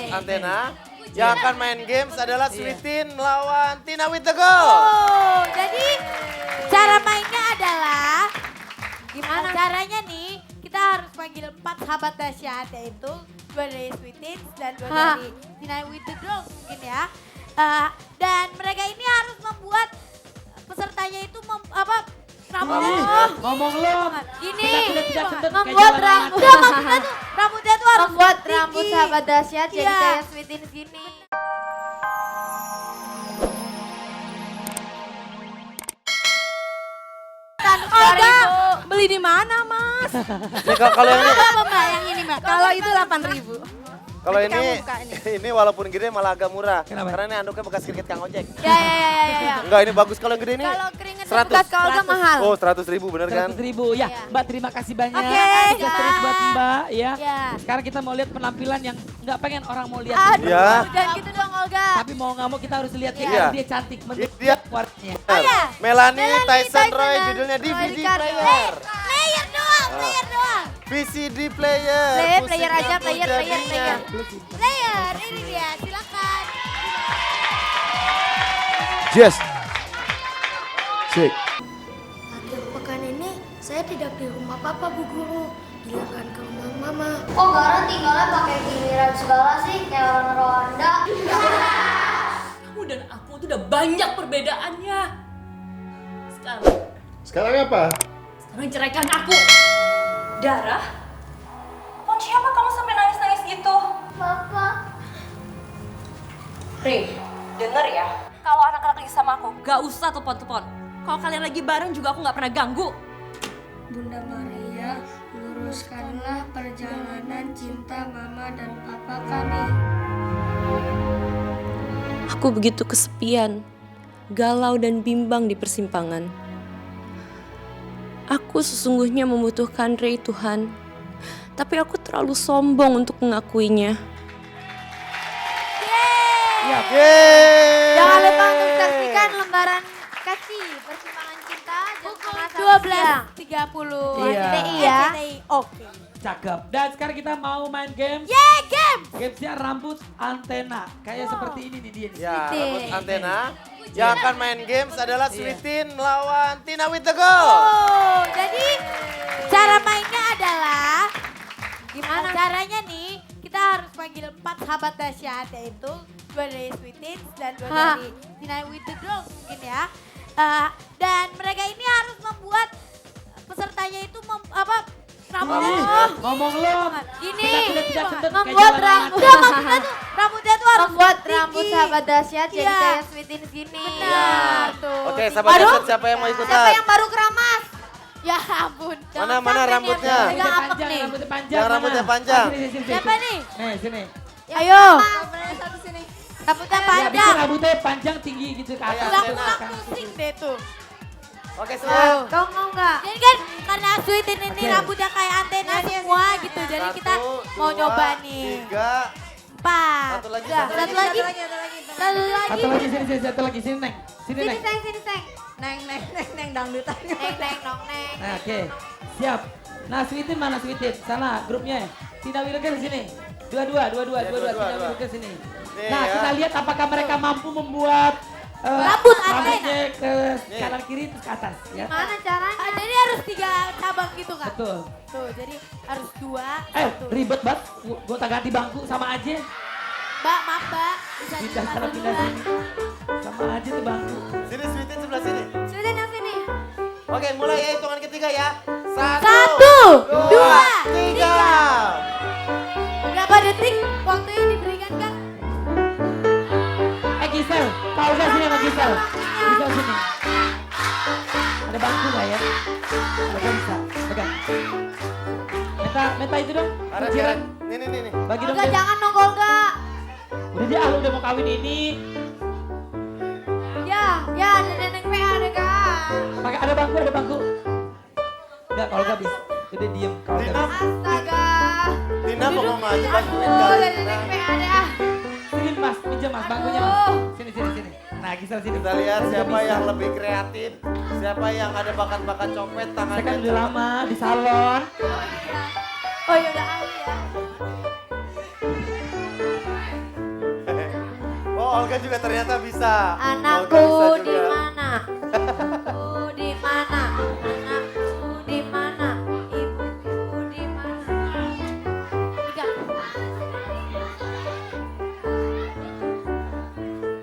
Antena. Yang akan main games adalah Sweetin melawan Tina with the Goal. Oh, jadi cara mainnya adalah gimana caranya nih? Kita harus panggil 4 sahabat dahsyat, yaitu 2 dari Sweetin dan 2 dari Tina with the Goal mungkin ya. Dan mereka ini harus membuat pesertanya itu Ngomong lo. Gini, Tidak, membuat rambutnya tuh harus Membuat tinggi. rambut sahabat dahsyat jadi Iya. kayak Sweetin gini. Olga, beli di mana, Mas? Nih, kalau yang ini, Apa Mbak yang ini, Mbak? Kalau itu 8.000. kalau ini walaupun gede malah agak murah. Kenapa? Karena ini anduknya bekas keringet Kang Ojek. Ya. Enggak, ini bagus kalau yang gede ini. Kalau keringet 100. bekas ke Olga mahal. Oh, 100.000 bener kan? 100.000 ya. Mbak terima kasih banyak. Oke, Sukses terus buat Mbak ya. Ya. Sekarang kita mau lihat penampilan yang nggak pengen orang mau lihat. Aduh, Ya. jangan gitu dong, Olga. Tapi mau nggak mau kita harus lihat dia Iya. karena dia cantik. Menurut Dia. warnanya. Iya. Melanie Tyson Tyson Roy, dan judulnya DVD Roy Ricardo. player. Player doang. VCD player. Player aja, Musiknya tuh jadinya. Player, ini dia, silakan. Just Cek. Akhir pekan ini saya tidak di rumah papa Bu Guru, dilakukan ke rumah mama. Kok Gara tinggalnya pakai giliran segala sih kayak orang Rwanda? Kamu dan aku tuh udah banyak perbedaannya. Sekarang apa? Sekarang ceraikan aku. Dara? Pon siapa kamu sampai nangis-nangis gitu? Papa. Rin, denger ya. Kalau anak-anak lagi sama aku, gak usah telepon-telepon. Kalau kalian lagi bareng juga aku gak pernah ganggu. Bunda Maria, luruskanlah perjalanan cinta mama dan papa kami. Aku begitu kesepian, galau dan bimbang di persimpangan. Aku sesungguhnya membutuhkan Ray Tuhan, tapi aku terlalu sombong untuk mengakuinya. Yeay. Jangan lupa untuk saksikan lembaran kasih persimpangan cinta jam Pukul 12.30 Iya. RCTI ya. RCTI, oke. Cakep. Dan sekarang kita mau main game. Yeay, game. Gamesnya rambut antena. Kayak seperti ini nih dia nih. Ya, Sweetin. rambut antena. Yang akan main games adalah Sweetin melawan Tina with the Goal. Oh, jadi cara mainnya adalah Gimana? caranya nih? Kita harus panggil 4 sahabat dahsyat, yaitu 2 dari Sweetin dan 2 dari Tina with the Goal mungkin ya. Dan mereka ini harus membuat pesertanya itu rambutnya Ngomong lo. gini, Tidak, membuat kayak rambutnya tuh harus Membuat tinggi. rambut sahabat dahsyat jadi Iya. kayak Sweetin gini. Benar tuh. Oke, sahabat Aduh, dahsyat siapa yang mau Siapa ikutan? yang baru keramas? ya ampun. Mana rambutnya? Pegang apek panjang, nih. rambutnya panjang. Yang rambutnya panjang. Sini. Siapa nih? Nih, sini. Ayo. Satu sini. Rambutnya Ya, panjang. bikin rambutnya panjang tinggi gitu ke atas. Kayak Pulang pusing deh tuh. Oke, semua. Kau mau nggak? Jadi kan karena Sweetin ini Oke. rambutnya kayak antena semua gitu. Jadi kita 1, mau 2, nyoba nih. 3. 4. Satu lagi, Udah, satu satu lagi. lagi. Satu Satu lagi. lagi sini, satu lagi sini, Neng. Sini, Sini Neng. seng. Neng dangdutan. Neng dong neng. Nah, oke. Siap. Nah, Sweetin mana Sweetin? Sana grupnya. Tina Wilker di sini. Dua. Tina Wilker sini. Nih, Nah, ya. kita lihat apakah mereka mampu membuat Rambut rambutnya ke Nih. kanan kiri terus ke atas ya. Mana caranya? Jadi harus 3 cabang gitu kan? Betul. Tuh, jadi harus 2. Ribet banget. Gua tak ganti bangku sama aja. Mbak, maaf Mbak. Bisa Pindah ditempat sana pindah duluan. sini. Sama aja tuh bangku. Sini Sweetin sebelah sini. Sweetin yang sini. Oke, mulai ya hitungan ketiga ya. 1, 2, 3. Berapa detik waktu yang diberikan Kak? Gisel, kau udah sini sama Gisel. Gisel sini. Ada bangku nggak ya? Ada bisa. Pegang. Meta itu dong. Aret, kunciran. Aret. Nih. Bagi dong. Olga Jen. jangan dong Olga. Udah dia udah mau kawin ini. Ya ada nenek PA deh kak. Pakai ada bangku. Enggak, kalau nggak bisa. Udah diem. Kalau nggak Tina. bisa. Astaga. Tina mau aja bantuin Oh kali. ada nenek PA deh ah. Sini mas, pinjam mas bangkunya mas. Aduh. Sini. Nah Gisel sini. Kita lihat Udah siapa bisa. yang lebih kreatif, siapa yang ada bakat-bakat copet Saya tangannya. kan udah lama di salon. Oh ya udah ahli ya. juga ternyata bisa. Anakku Olga bisa di juga. mana? Anakku di mana? Anakku di mana? Ibuku di mana? Tiga.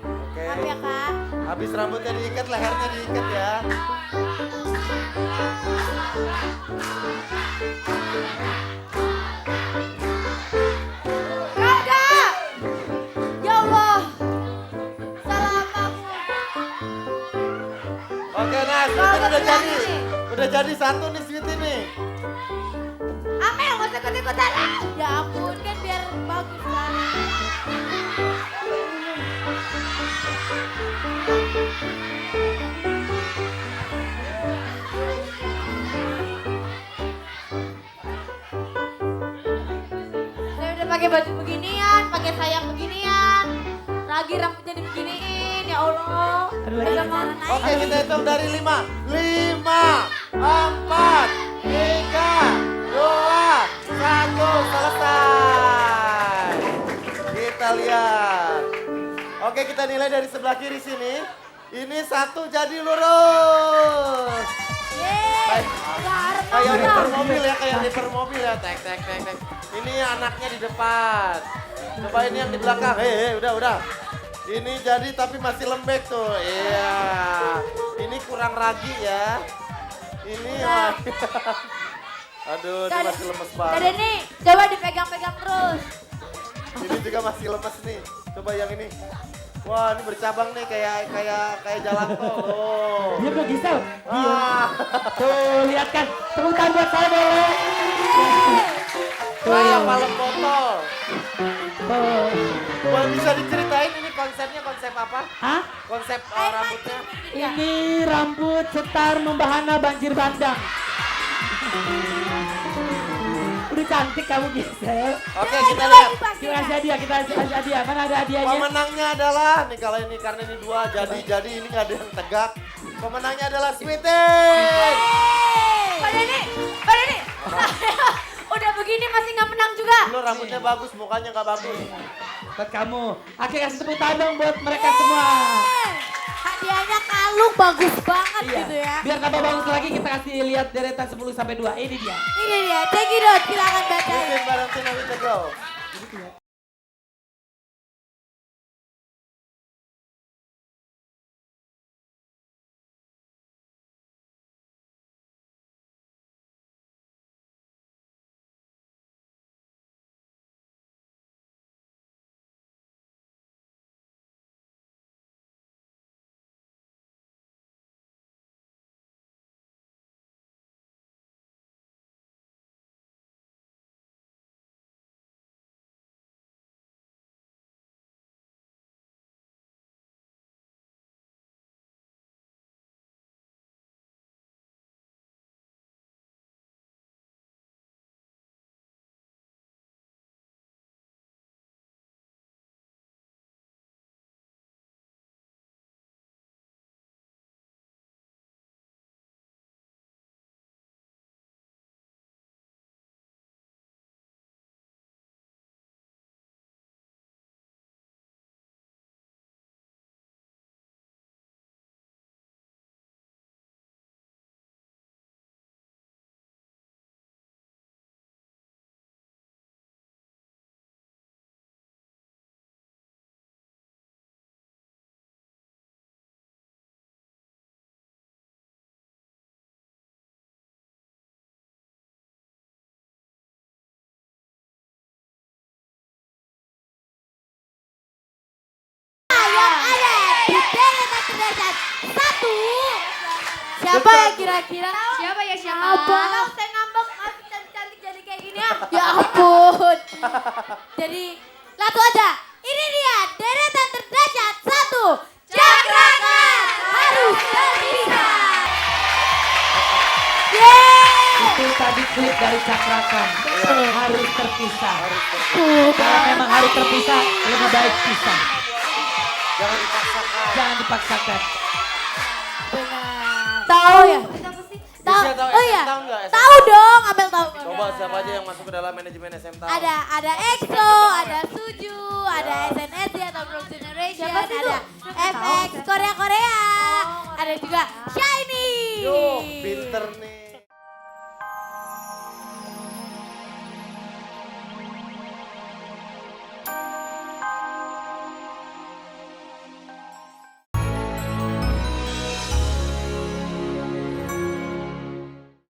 Oke. Maaf ya kak. Habis rambutnya diikat, lehernya diikat ya. Kakak! Ya Allah! Salah apapun. Oke, nah sweetin udah jadi. Udah jadi satu nih sweetin nih. Amel, gak usah ikut-ikutan. Ya ampun, kan biar bagus kan. Saya udah pakai baju beginian, pakai sayang beginian. Lagi rambutnya dibeginiin, ya Allah. Udah mau naik. Oke, kita hitung dari 5. 5, 4, 3, 2, 1, selesai. Kita lihat. Oke, kita nilai dari sebelah kiri sini. Ini 1 jadi lurus. Yeay, Kayak reper mobil ya, kayak reper mobil ya. Tek, tek, tek, tek. Ini anaknya di depan. Coba ini yang di belakang. Hei, udah. Ini jadi tapi masih lembek tuh. Iya. Ini kurang ragi ya. Ini aduh, ini masih lemes Dede banget. nih, coba dipegang-pegang terus. Ini juga masih lemes nih. Coba yang ini. Wah, ini bercabang nih kayak jalan tol. Oh. Diam dong Gisel. Ah. Tuh, lihat kan. Tepuk tangan buat saya boleh. Wah, palem botol. Tuh. Wah, bisa diceritain ini konsepnya konsep apa? Hah? Konsep rambutnya? Ini rambut setar membahana banjir bandang. Udah cantik kamu Gisel. Oke, kita lihat. Kita kasih hadiah, kita kasih hadiah. Mana ada hadiahnya? Pemenangnya adalah, nih kalau ini karena ini 2 jadi ini nggak ada yang tegak. Pemenangnya adalah Sweetin. Pak Dede, udah begini masih nggak menang juga. Lo rambutnya bagus, mukanya nggak bagus. Buat kamu. Oke, kasih tepuk tangan dong buat mereka semua. Hadiahnya kalung bagus banget Iya. gitu ya. Biar tambah bagus lagi kita kasih lihat deretan 10 sampai 2. Ini dia. Ini dia, cekidot, silakan baca. Sweetin bareng Tina Winter Go. Siapa ya kira-kira? Siapa ya siapa? Kalau saya ngambek masih cantik-cantik jadi kayak gini ya. Ya ampun. Jadi satu aja. Ini dia deretan terdahsyat 1. Cakrakan harus terpisah. Yeay. Itu tadi klip dari Cakrakan. Harus terpisah. Kalau memang harus terpisah, lebih baik pisah. Jangan dipaksakan. Jangan dipaksakan. Tahu ya? Tahu. Bisa tahu Oh SM iya. tahu nggak, SM? Tahu dong, Amel tahu. Coba siapa aja yang masuk ke dalam manajemen SM tahu. Ada EXO, ada Suju, ada SNSD atau Girls' Generation. Foundation, ada FX Korea-Korea, ada juga Shine